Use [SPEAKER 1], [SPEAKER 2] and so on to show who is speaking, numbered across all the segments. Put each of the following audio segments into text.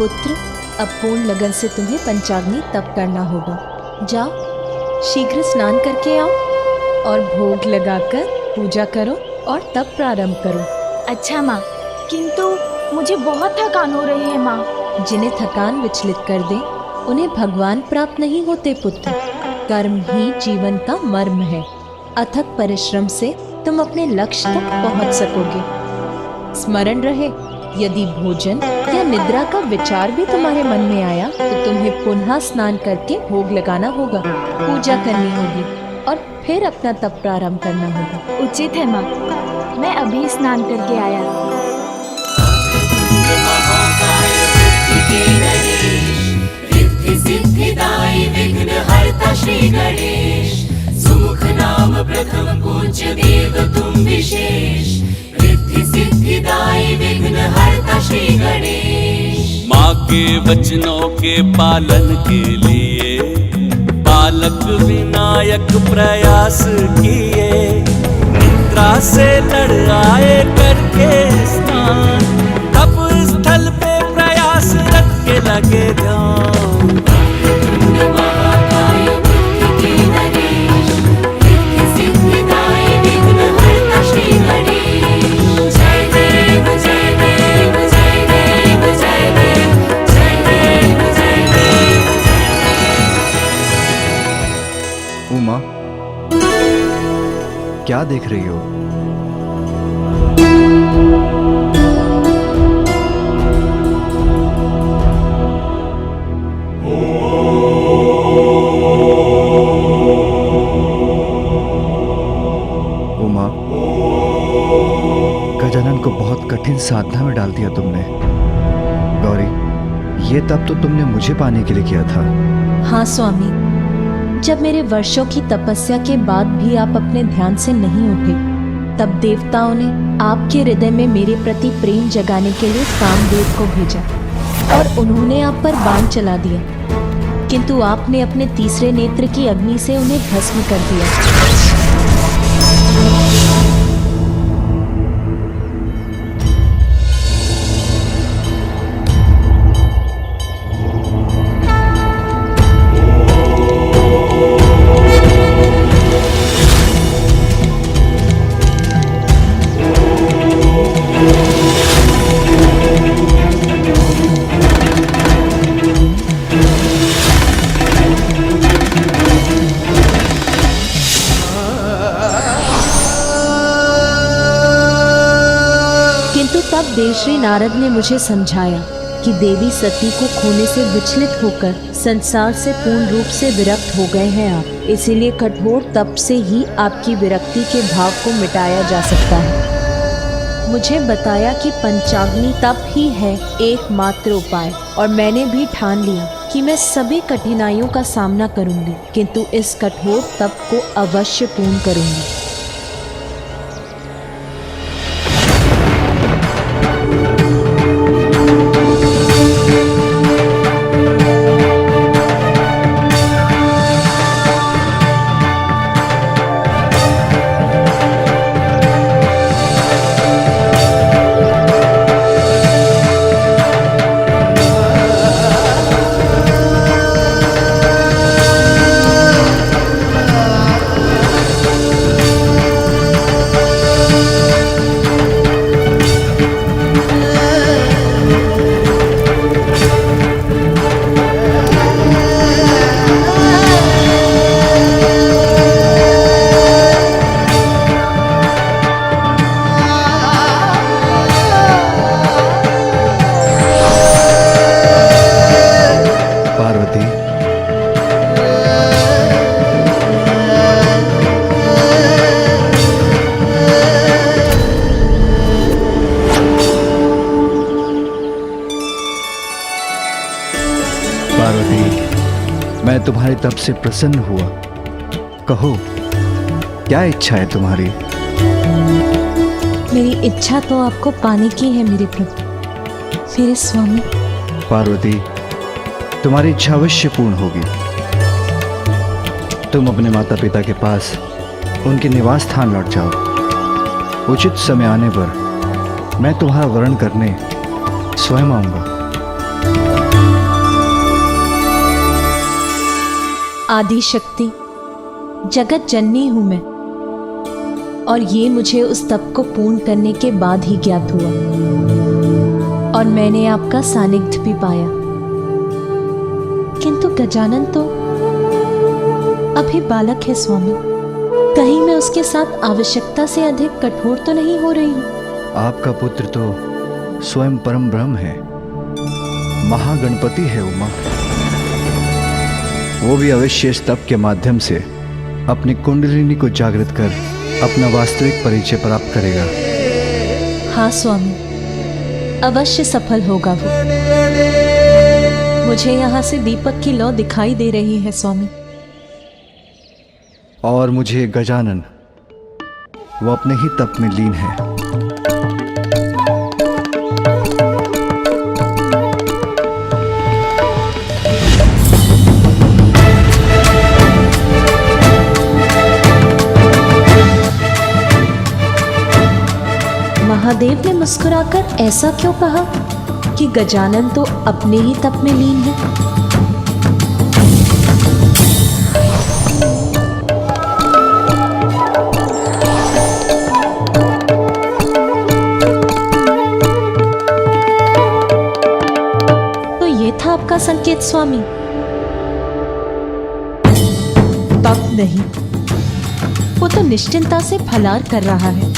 [SPEAKER 1] पुत्र, अब पूर्ण लगन से तुम्हें पंचाग्नि तप करना होगा। जाओ, शीघ्र स्नान करके आओ और भोग लगाकर पूजा करो और तप प्रारंभ करो।
[SPEAKER 2] अच्छा माँ, किंतु मुझे बहुत थकान हो रही है माँ।
[SPEAKER 1] जिन्हें थकान विचलित कर दे उन्हें भगवान प्राप्त नहीं होते पुत्र। कर्म ही जीवन का मर्म है। अथक परिश्रम से तुम अपने लक्ष्य तक पहुंच सकोगे। स्मरण रहे, यदि भोजन या निद्रा का विचार भी तुम्हारे मन में आया तो तुम्हें पुनः स्नान करके भोग लगाना होगा, पूजा करनी होगी और फिर अपना तप प्रारंभ करना होगा।
[SPEAKER 2] उचित है माँ, मैं अभी स्नान करके आया।
[SPEAKER 3] रिद्धि सिद्धिदायी विघ्नहर्ता श्री गणेश, सुमुख नाम प्रथम पूज्य देव तुम विशेष। रिद्धि सिद्धिदायी विघ्नहर्ता श्री गणेश।
[SPEAKER 4] माँ के वचनों के पालन के लिए बालक विनायक प्रयास किए। निद्रा से लड़ आए करके स्नान, तप स्थल पे प्रयास रख के लगे ध्यान।
[SPEAKER 5] उमा, क्या देख रही हो? उमा, गजानन को बहुत कठिन साधना में डाल दिया तुमने। गौरी, ये तप तो तुमने मुझे पाने के लिए किया था।
[SPEAKER 1] हाँ स्वामी, जब मेरे वर्षों की तपस्या के बाद भी आप अपने ध्यान से नहीं उठे, तब देवताओं ने आपके हृदय में मेरे प्रति प्रेम जगाने के लिए कामदेव को भेजा और उन्होंने आप पर बाण चला दिया, किंतु आपने अपने तीसरे नेत्र की अग्नि से उन्हें भस्म कर दिया। तब देवश्री नारद ने मुझे समझाया कि देवी सती को खोने से विचलित होकर संसार से पूर्ण रूप से विरक्त हो गए हैं आप, इसीलिए कठोर तप से ही आपकी विरक्ति के भाव को मिटाया जा सकता है। मुझे बताया कि पंचाग्नि तप ही है एकमात्र उपाय, और मैंने भी ठान लिया कि मैं सभी कठिनाइयों का सामना करूंगी, किंतु इस कठोर तप को अवश्य पूर्ण करूंगी।
[SPEAKER 5] पार्वती, मैं तुम्हारे तप से प्रसन्न हुआ। कहो, क्या इच्छा है तुम्हारी?
[SPEAKER 1] मेरी इच्छा तो आपको पाने की है मेरे प्रभु, मेरे स्वामी।
[SPEAKER 5] पार्वती, तुम्हारी इच्छा अवश्य पूर्ण होगी। तुम अपने माता पिता के पास उनके निवास स्थान लौट जाओ। उचित समय आने पर मैं तुम्हारा वरण करने स्वयं आऊंगा।
[SPEAKER 1] आदि शक्ति जगत जननी हूं मैं, और ये मुझे उस तप को पूर्ण करने के बाद ही ज्ञात हुआ, और मैंने आपका सानिध्य भी पाया। किंतु गजानन तो अभी बालक है स्वामी, कहीं मैं उसके साथ आवश्यकता से अधिक कठोर तो नहीं हो रही हूँ?
[SPEAKER 5] आपका पुत्र तो स्वयं परम ब्रह्म है, महागणपति है उमा। वो भी अवश्य इस तप के माध्यम से अपनी कुंडलिनी को जागृत कर अपना वास्तविक परिचय प्राप्त करेगा।
[SPEAKER 1] हाँ स्वामी, अवश्य सफल होगा वो। मुझे यहाँ से दीपक की लौ दिखाई दे रही है स्वामी।
[SPEAKER 5] और मुझे गजानन, वो अपने ही तप में लीन है।
[SPEAKER 1] महादेव ने मुस्कुराकर ऐसा क्यों कहा कि गजानन तो अपने ही तप में लीन है? तो ये था आपका संकेत स्वामी? तप नहीं, वो तो निश्चिंता से फलार कर रहा है।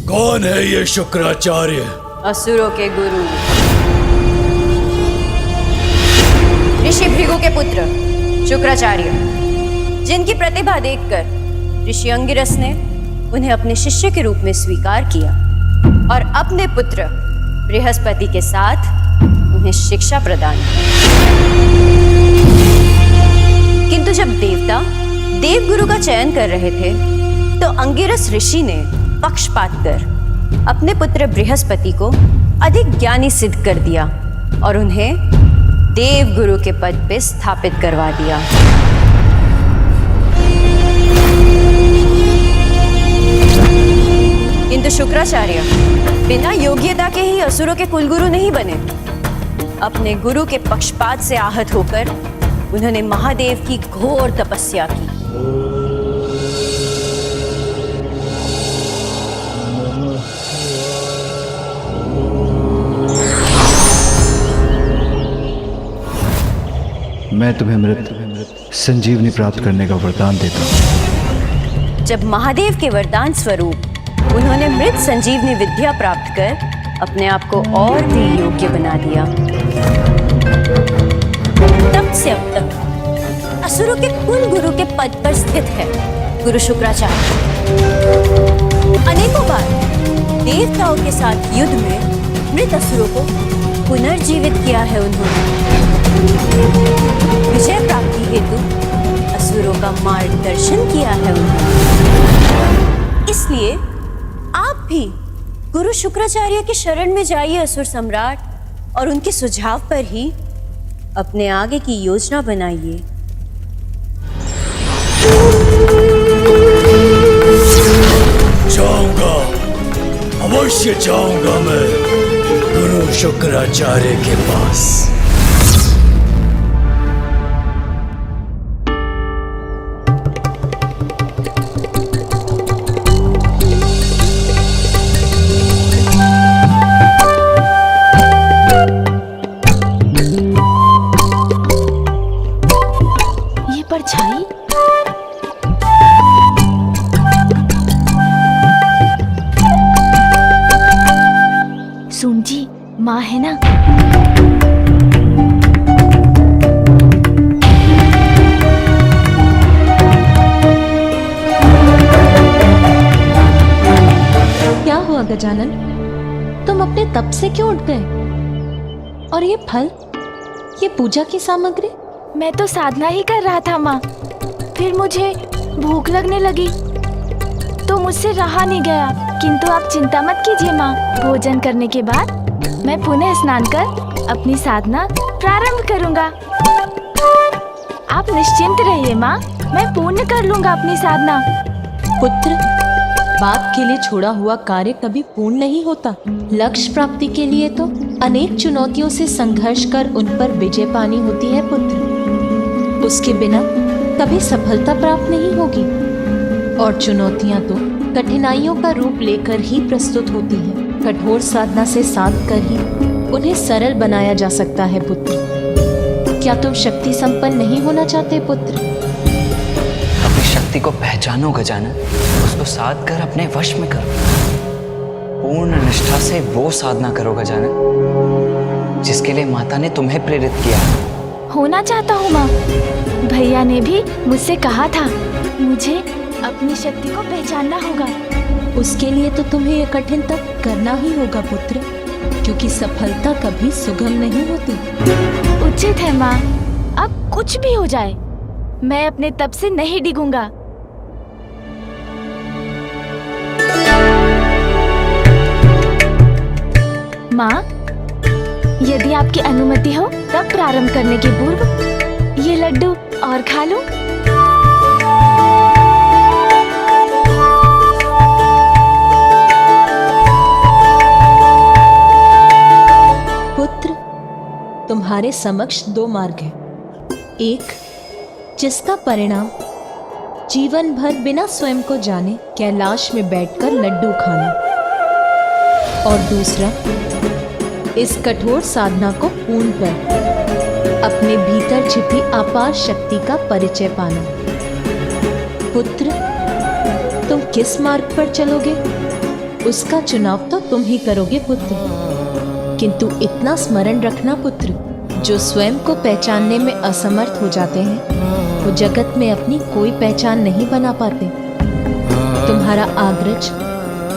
[SPEAKER 6] कौन है ये शुक्राचार्य?
[SPEAKER 7] असुरों के गुरु, ऋषि भृगु के पुत्र शुक्राचार्य, जिनकी प्रतिभा देखकर ऋषि अंगिरस ने उन्हें अपने शिष्य के रूप में स्वीकार किया और अपने पुत्र बृहस्पति के साथ उन्हें शिक्षा प्रदान की। किंतु जब देवता देवगुरु का चयन कर रहे थे तो अंगिरस ऋषि ने पक्षपात कर अपने पुत्र बृहस्पति को अधिक ज्ञानी सिद्ध कर दिया और उन्हें देवगुरु के पद पे स्थापित करवा दिया। किंतु शुक्राचार्य बिना योग्यता के ही असुरों के कुलगुरु नहीं बने। अपने गुरु के पक्षपात से आहत होकर उन्होंने महादेव की घोर तपस्या की।
[SPEAKER 5] मैं तुम्हें मृत संजीवनी प्राप्त करने का वरदान देता हूँ।
[SPEAKER 7] जब महादेव के वरदान स्वरूप उन्होंने मृत संजीवनी विद्या प्राप्त कर अपने आप को और भी योग्य बना दिया, तब से अब तक असुरों के कुल गुरु के पद पर स्थित है गुरु शुक्राचार्य। अनेकों बार देवताओं के साथ युद्ध में मृत असुरों को पुनर्जीवित किया है उन्होंने। विजय प्राप्ति हेतु असुरों का मार्गदर्शन किया है उन्होंने। इसलिए आप भी गुरु शुक्राचार्य के शरण में जाइए असुर सम्राट, और उनके सुझाव पर ही अपने आगे की योजना बनाइए।
[SPEAKER 6] जाऊंगा, अवश्य जाऊंगा मैं गुरु शुक्राचार्य के पास।
[SPEAKER 2] परछाई सुन जी, माँ है ना?
[SPEAKER 1] क्या हुआ गजानन, तुम अपने तप से क्यों उठ गए? और ये फल, ये पूजा की सामग्री?
[SPEAKER 2] मैं तो साधना ही कर रहा था माँ, फिर मुझे भूख लगने लगी तो मुझसे रहा नहीं गया। किंतु आप चिंता मत कीजिए माँ, भोजन करने के बाद मैं पुनः स्नान कर अपनी साधना प्रारंभ करूँगा। आप निश्चिंत रहिए माँ, मैं पूर्ण कर लूँगा अपनी साधना।
[SPEAKER 1] पुत्र, बाप के लिए छोड़ा हुआ कार्य कभी पूर्ण नहीं होता। लक्ष्य प्राप्ति के लिए तो अनेक चुनौतियों से संघर्ष कर उन पर विजय पानी होती है पुत्र। उसके बिना कभी सफलता प्राप्त नहीं होगी। और चुनौतियां तो कठिनाइयों का रूप लेकर ही प्रस्तुत होती है। कठोर साधना से साध कर ही उन्हें सरल बनाया जा सकता है पुत्र। क्या तुम शक्ति संपन्न नहीं होना चाहते पुत्र?
[SPEAKER 8] अपनी शक्ति को पहचानो गजानन, उसको साध कर अपने वश में करो। पूर्ण निष्ठा से वो साधना करो गजानन जिसके लिए माता ने तुम्हें प्रेरित किया।
[SPEAKER 2] होना चाहता हूँ माँ। भैया ने भी मुझसे कहा था मुझे अपनी शक्ति को पहचानना होगा।
[SPEAKER 1] उसके लिए तो तुम्हें यह कठिन तप करना ही होगा पुत्र, क्योंकि सफलता कभी सुगम नहीं होती।
[SPEAKER 2] उचित है माँ, अब कुछ भी हो जाए मैं अपने तप से नहीं डिगूंगा। माँ, यदि आपकी अनुमति हो तब प्रारंभ करने के पूर्व ये लड्डू और खा लूं।
[SPEAKER 1] पुत्र, तुम्हारे समक्ष दो मार्ग हैं। एक, जिसका परिणाम जीवन भर बिना स्वयं को जाने कैलाश में बैठकर लड्डू खाना, और दूसरा, इस कठोर साधना को पूर्ण कर अपने भीतर छिपी अपार शक्ति का परिचय पाना। पुत्र, तुम किस मार्ग पर चलोगे उसका चुनाव तो तुम ही करोगे पुत्र। किंतु इतना स्मरण रखना पुत्र, जो स्वयं को पहचानने में असमर्थ हो जाते हैं वो जगत में अपनी कोई पहचान नहीं बना पाते। तुम्हारा आग्रज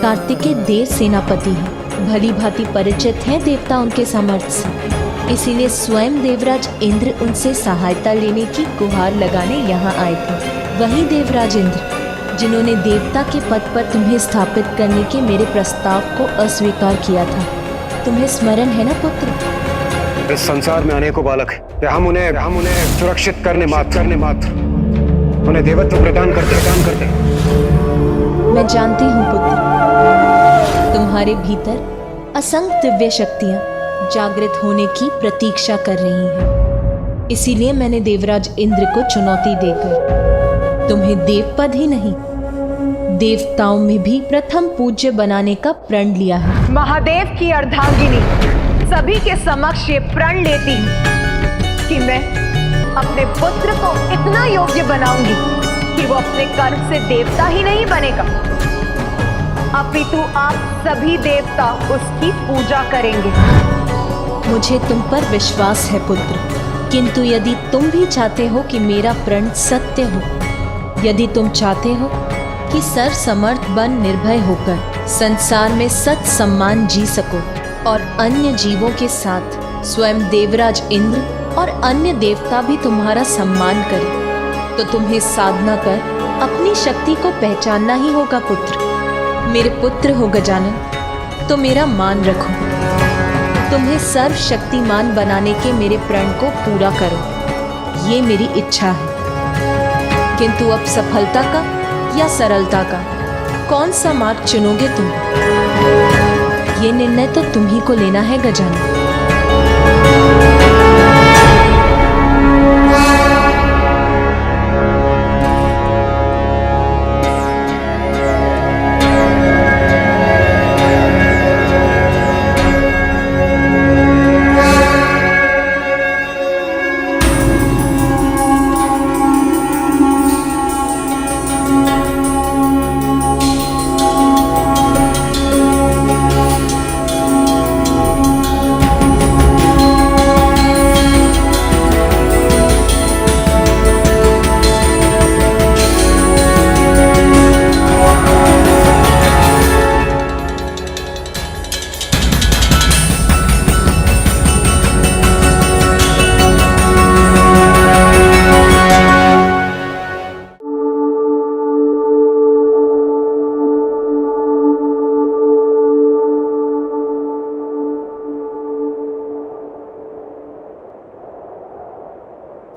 [SPEAKER 1] कार्तिकेय देव सेनापति है, भली भांति परिचित है देवता उनके सामर्थ्य से। इसीलिए स्वयं देवराज इंद्र उनसे सहायता लेने की गुहार लगाने यहाँ आए थे। वही देवराज इंद्र जिन्होंने देवता के पद पर तुम्हें स्थापित करने के मेरे प्रस्ताव को अस्वीकार किया था। तुम्हें स्मरण है ना पुत्र?
[SPEAKER 9] इस संसार में अनेकों बालक हैं। हम उन्हें सुरक्षित करने मात्र उन्हें देवत्व प्रदान करते।
[SPEAKER 1] मैं जानती हूँ पुत्र, तुम्हारे भीतर असंख्य दिव्य शक्तियाँ जागृत होने की प्रतीक्षा कर रही हैं। इसीलिए मैंने देवराज इंद्र को चुनौती देकर तुम्हें देवपद ही नहीं, देवताओं में भी प्रथम पूज्य बनाने का प्रण लिया है।
[SPEAKER 10] महादेव की अर्धांगिनी सभी के समक्ष ये प्रण लेती कि मैं अपने पुत्र को इतना योग्य बनाऊंगी कि वो अपने कर्म से देवता ही नहीं बनेगा, अपितु आप सभी देवता उसकी पूजा करेंगे।
[SPEAKER 1] मुझे तुम पर विश्वास है पुत्र, किंतु यदि तुम भी चाहते हो कि मेरा प्रण सत्य हो, यदि तुम चाहते हो कि सर्वसमर्थ बन निर्भय होकर संसार में सत सम्मान जी सको और अन्य जीवों के साथ स्वयं देवराज इंद्र और अन्य देवता भी तुम्हारा सम्मान करें, तो तुम्हें साधना कर अपनी शक्ति को पहचानना ही होगा पुत्र। मेरे पुत्र हो गजानन, तो मेरा मान रखो। तुम्हें सर्वशक्तिमान बनाने के मेरे प्रण को पूरा करो, ये मेरी इच्छा है। किंतु अब सफलता का या सरलता का कौन सा मार्ग चुनोगे तुम? ये निर्णय तो तुम ही को लेना है गजानन।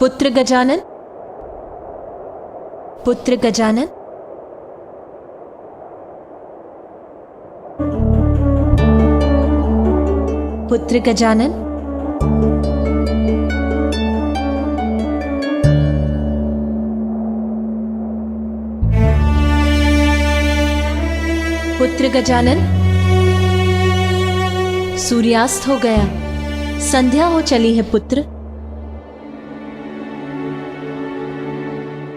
[SPEAKER 1] पुत्र गजानन, पुत्र गजानन, पुत्र गजानन, पुत्र गजानन, सूर्यास्त हो गया, संध्या हो चली है पुत्र।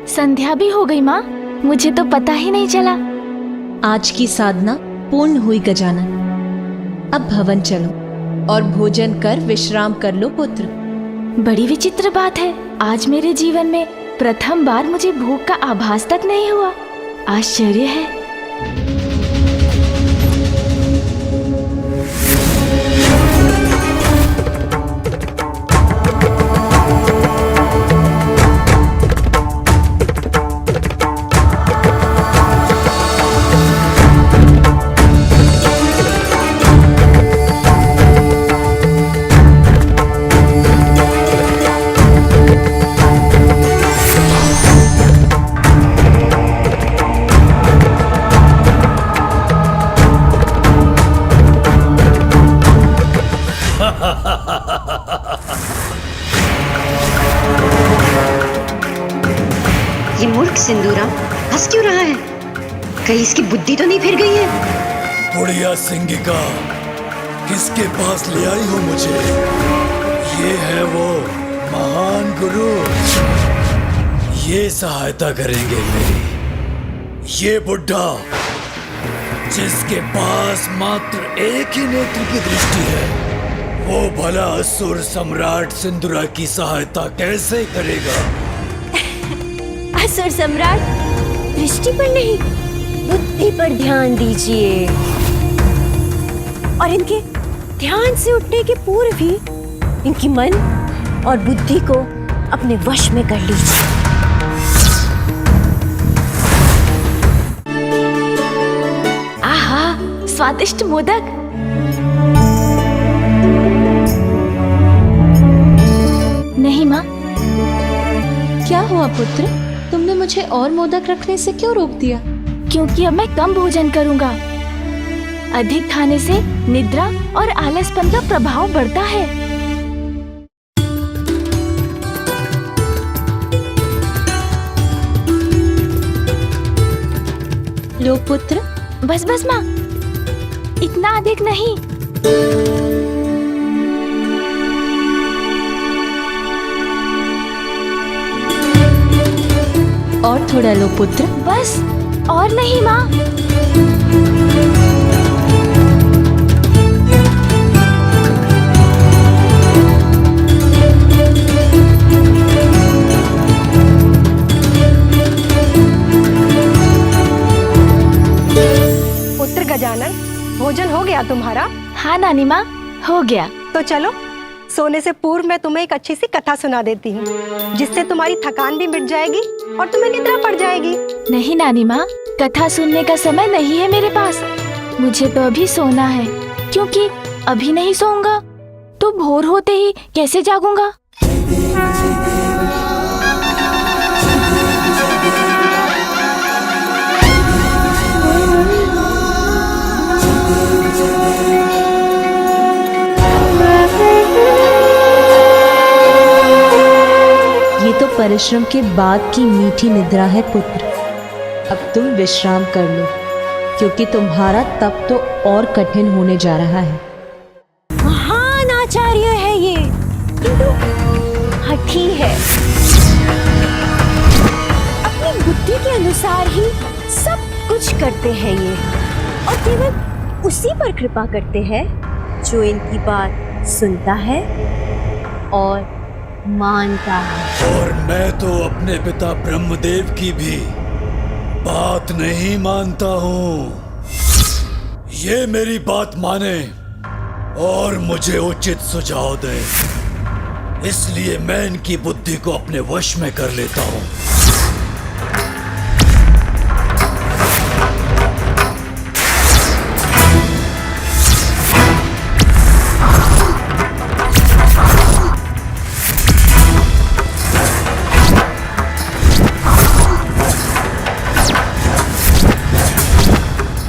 [SPEAKER 2] संध्या भी हो गई माँ, मुझे तो पता ही नहीं चला।
[SPEAKER 1] आज की साधना पूर्ण हुई गजानन। अब भवन चलो और भोजन कर विश्राम कर लो पुत्र।
[SPEAKER 2] बड़ी विचित्र बात है, आज मेरे जीवन में प्रथम बार मुझे भूख का आभास तक नहीं हुआ। आश्चर्य है।
[SPEAKER 7] ये मूर्ख सिंदूरा हंस क्यों रहा है? कहीं इसकी बुद्धि तो नहीं फिर गई है?
[SPEAKER 6] बुढ़िया सिंगिका, किसके पास ले आई हो मुझे? ये है वो महान गुरु, ये सहायता करेंगे मेरी। ये बुढ़ा जिसके पास मात्र एक ही नेत्र की दृष्टि है, वो भला असुर सम्राट सिंदूरा की सहायता कैसे करेगा?
[SPEAKER 7] असुर सम्राट दृष्टि पर नहीं, बुद्धि पर ध्यान दीजिए और इनके ध्यान से उठने के पूर्व ही इनकी मन और बुद्धि को अपने वश में कर लीजिए।
[SPEAKER 2] आहा, स्वादिष्ट मोदक। नहीं माँ।
[SPEAKER 1] क्या हुआ पुत्र, तुमने मुझे और मोदक रखने से क्यों रोक दिया?
[SPEAKER 2] क्योंकि अब मैं कम भोजन करूंगा। अधिक खाने से निद्रा और आलसपन का प्रभाव बढ़ता है।
[SPEAKER 1] लो पुत्र।
[SPEAKER 2] बस बस माँ, इतना अधिक नहीं।
[SPEAKER 1] और थोड़ा लो पुत्र।
[SPEAKER 2] बस, और नहीं माँ।
[SPEAKER 10] पुत्र गजानन, भोजन हो गया तुम्हारा?
[SPEAKER 2] हाँ नानी माँ, हो गया।
[SPEAKER 10] तो चलो, सोने से पूर्व मैं तुम्हें एक अच्छी सी कथा सुना देती हूँ, जिससे तुम्हारी थकान भी मिट जाएगी और तुम्हें निद्रा पड़ जाएगी।
[SPEAKER 2] नहीं नानी माँ, कथा सुनने का समय नहीं है मेरे पास। मुझे तो अभी सोना है, क्योंकि अभी नहीं सोऊंगा तो भोर होते ही कैसे जागूंगा।
[SPEAKER 1] ये तो परिश्रम के बाद की मीठी निद्रा है पुत्र। अब तुम विश्राम कर लो, क्योंकि तुम्हारा तप तो और कठिन होने जा रहा है।
[SPEAKER 7] महान आचार्य है ये, किंतु हठी है। अपनी बुद्धि के अनुसार ही सब कुछ करते हैं ये, और केवल उसी पर कृपा करते हैं जो इनकी बात सुनता है और मानता है।
[SPEAKER 6] और मैं तो अपने पिता ब्रह्मदेव की भी बात नहीं मानता हूँ। ये मेरी बात माने और मुझे उचित सुझाव दे, इसलिए मैं इनकी बुद्धि को अपने वश में कर लेता हूँ।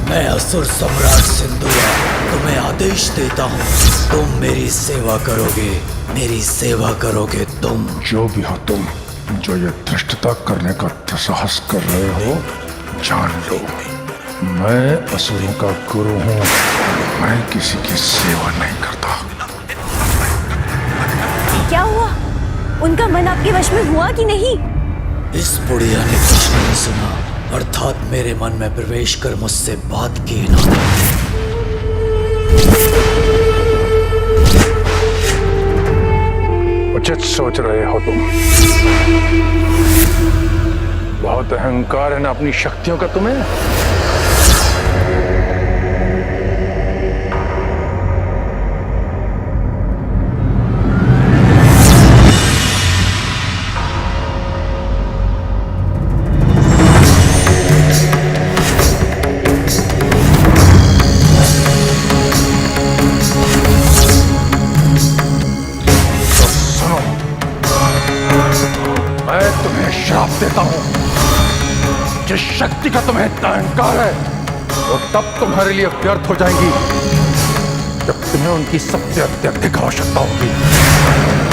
[SPEAKER 6] मैं असुर सम्राट सिंदूरा तुम्हें आदेश देता हूँ, तुम मेरी सेवा करोगे, मेरी सेवा करोगे तुम।
[SPEAKER 11] जो भी हो तुम, जो ये धृष्टता करने का दुस्साहस कर रहे हो, जान लो मैं असुरों का गुरु हूँ। मैं किसी की सेवा नहीं करता।
[SPEAKER 7] क्या हुआ? उनका मन आपके वश में हुआ कि नहीं?
[SPEAKER 6] इस बुढ़िया ने कुछ नहीं सुना, अर्थात मेरे मन में प्रवेश कर मुझसे बात की ना।
[SPEAKER 11] उचित सोच रहे हो तुम। बहुत अहंकार है ना अपनी शक्तियों का तुम्हें। मैं तुम्हें श्राप देता हूं। जिस शक्ति का तुम्हें इतना अहंकार है, वो तब तुम्हारे लिए व्यर्थ हो जाएंगी जब तुम्हें उनकी सबसे अत्यधिक आवश्यकता होगी।